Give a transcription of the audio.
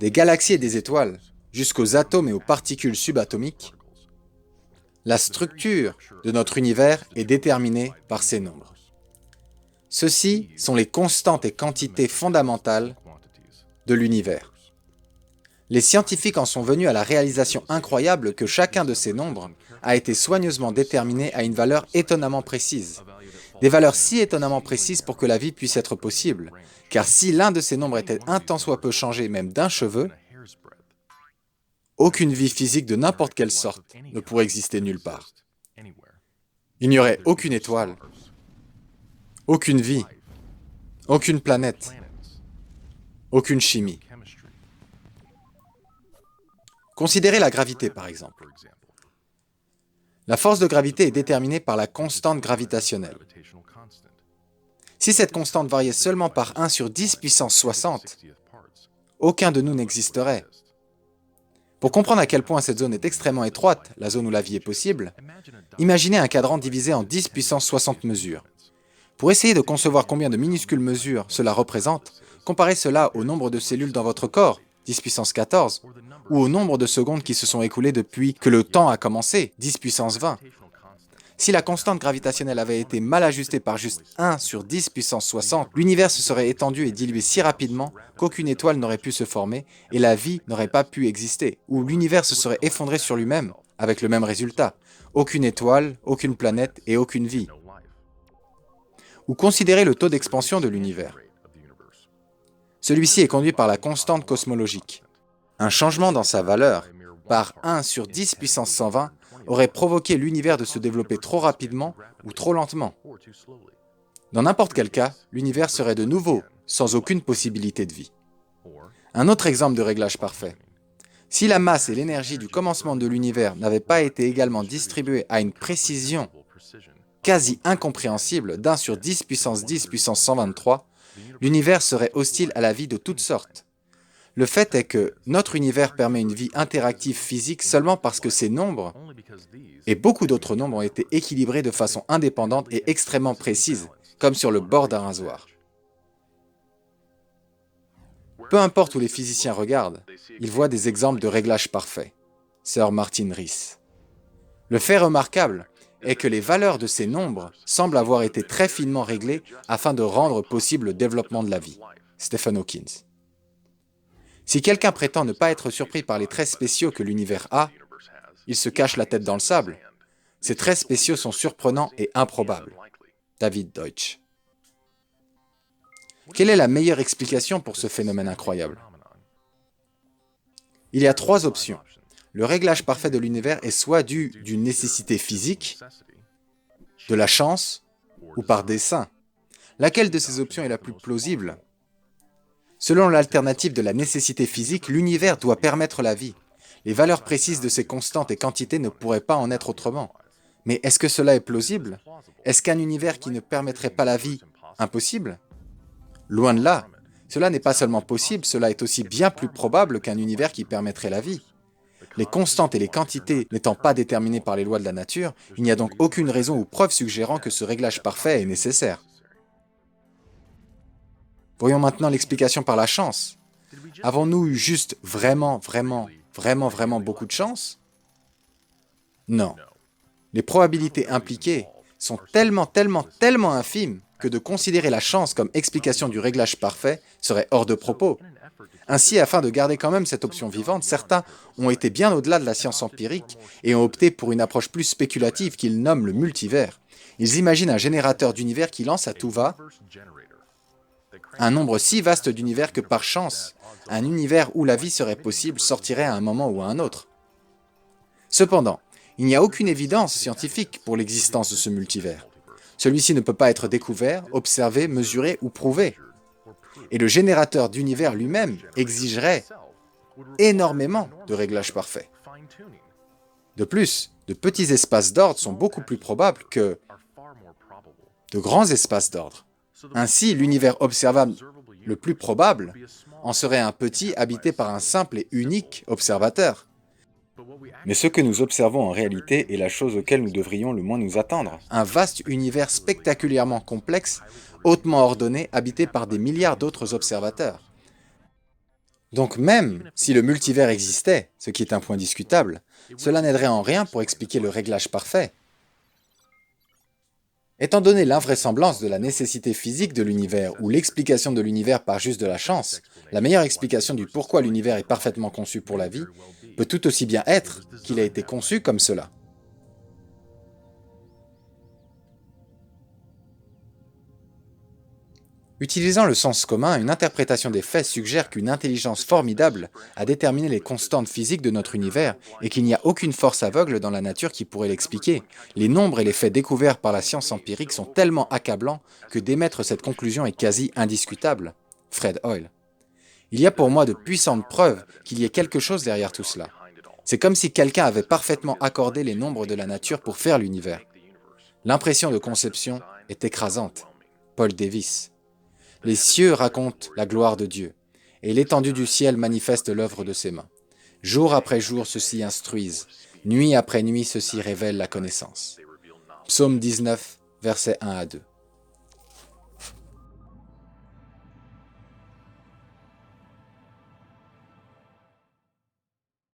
Des galaxies et des étoiles, jusqu'aux atomes et aux particules subatomiques, la structure de notre univers est déterminée par ces nombres. Ceux-ci sont les constantes et quantités fondamentales de l'univers. Les scientifiques en sont venus à la réalisation incroyable que chacun de ces nombres a été soigneusement déterminé à une valeur étonnamment précise. Des valeurs si étonnamment précises pour que la vie puisse être possible, car si l'un de ces nombres était un tant soit peu changé même d'un cheveu, aucune vie physique de n'importe quelle sorte ne pourrait exister nulle part. Il n'y aurait aucune étoile, aucune vie, aucune planète, aucune chimie. Considérez la gravité par exemple. La force de gravité est déterminée par la constante gravitationnelle. Si cette constante variait seulement par 1 sur 10 puissance 60, aucun de nous n'existerait. Pour comprendre à quel point cette zone est extrêmement étroite, la zone où la vie est possible, imaginez un cadran divisé en 10 puissance 60 mesures. Pour essayer de concevoir combien de minuscules mesures cela représente, comparez cela au nombre de cellules dans votre corps, 10 puissance 14, ou au nombre de secondes qui se sont écoulées depuis que le temps a commencé, 10 puissance 20. Si la constante gravitationnelle avait été mal ajustée par juste 1 sur 10 puissance 60, l'univers se serait étendu et dilué si rapidement qu'aucune étoile n'aurait pu se former et la vie n'aurait pas pu exister, ou l'univers se serait effondré sur lui-même, avec le même résultat. Aucune étoile, aucune planète et aucune vie. Ou considérez le taux d'expansion de l'univers. Celui-ci est conduit par la constante cosmologique. Un changement dans sa valeur, par 1 sur 10 puissance 120, aurait provoqué l'univers de se développer trop rapidement ou trop lentement. Dans n'importe quel cas, l'univers serait de nouveau sans aucune possibilité de vie. Un autre exemple de réglage parfait. Si la masse et l'énergie du commencement de l'univers n'avaient pas été également distribuées à une précision quasi incompréhensible d'1 sur 10 puissance 10 puissance 123, l'univers serait hostile à la vie de toutes sortes. Le fait est que notre univers permet une vie interactive physique seulement parce que ces nombres, et beaucoup d'autres nombres, ont été équilibrés de façon indépendante et extrêmement précise, comme sur le bord d'un rasoir. Peu importe où les physiciens regardent, ils voient des exemples de réglage parfait. Sir Martin Rees. Le fait remarquable est que les valeurs de ces nombres semblent avoir été très finement réglées afin de rendre possible le développement de la vie. Stephen Hawking. Si quelqu'un prétend ne pas être surpris par les traits spéciaux que l'univers a, il se cache la tête dans le sable. Ces traits spéciaux sont surprenants et improbables. David Deutsch. Quelle est la meilleure explication pour ce phénomène incroyable? Il y a 3 options. Le réglage parfait de l'univers est soit dû d'une nécessité physique, de la chance ou par dessein. Laquelle de ces options est la plus plausible? Selon l'alternative de la nécessité physique, l'univers doit permettre la vie. Les valeurs précises de ces constantes et quantités ne pourraient pas en être autrement. Mais est-ce que cela est plausible? Est-ce qu'un univers qui ne permettrait pas la vie, impossible? Loin de là. Cela n'est pas seulement possible, cela est aussi bien plus probable qu'un univers qui permettrait la vie. Les constantes et les quantités n'étant pas déterminées par les lois de la nature, il n'y a donc aucune raison ou preuve suggérant que ce réglage parfait est nécessaire. Voyons maintenant l'explication par la chance. Avons-nous eu juste vraiment beaucoup de chance? Non. Les probabilités impliquées sont tellement infimes que de considérer la chance comme explication du réglage parfait serait hors de propos. Ainsi, afin de garder quand même cette option vivante, certains ont été bien au-delà de la science empirique et ont opté pour une approche plus spéculative qu'ils nomment le multivers. Ils imaginent un générateur d'univers qui lance à tout va un nombre si vaste d'univers que par chance, un univers où la vie serait possible sortirait à un moment ou à un autre. Cependant, il n'y a aucune évidence scientifique pour l'existence de ce multivers. Celui-ci ne peut pas être découvert, observé, mesuré ou prouvé. Et le générateur d'univers lui-même exigerait énormément de réglages parfaits. De plus, de petits espaces d'ordre sont beaucoup plus probables que de grands espaces d'ordre. Ainsi, l'univers observable le plus probable en serait un petit habité par un simple et unique observateur. Mais ce que nous observons en réalité est la chose auquel nous devrions le moins nous attendre. Un vaste univers spectaculairement complexe, hautement ordonné, habité par des milliards d'autres observateurs. Donc même si le multivers existait, ce qui est un point discutable, cela n'aiderait en rien pour expliquer le réglage parfait. Étant donné l'invraisemblance de la nécessité physique de l'univers ou l'explication de l'univers par juste de la chance, la meilleure explication du pourquoi l'univers est parfaitement conçu pour la vie peut tout aussi bien être qu'il a été conçu comme cela. Utilisant le sens commun, une interprétation des faits suggère qu'une intelligence formidable a déterminé les constantes physiques de notre univers et qu'il n'y a aucune force aveugle dans la nature qui pourrait l'expliquer. Les nombres et les faits découverts par la science empirique sont tellement accablants que d'émettre cette conclusion est quasi indiscutable. Fred Hoyle. Il y a pour moi de puissantes preuves qu'il y ait quelque chose derrière tout cela. C'est comme si quelqu'un avait parfaitement accordé les nombres de la nature pour faire l'univers. L'impression de conception est écrasante. Paul Davis. Les cieux racontent la gloire de Dieu, et l'étendue du ciel manifeste l'œuvre de ses mains. Jour après jour, ceux-ci instruisent, nuit après nuit, ceux-ci révèlent la connaissance. Psaume 19, versets 1 à 2.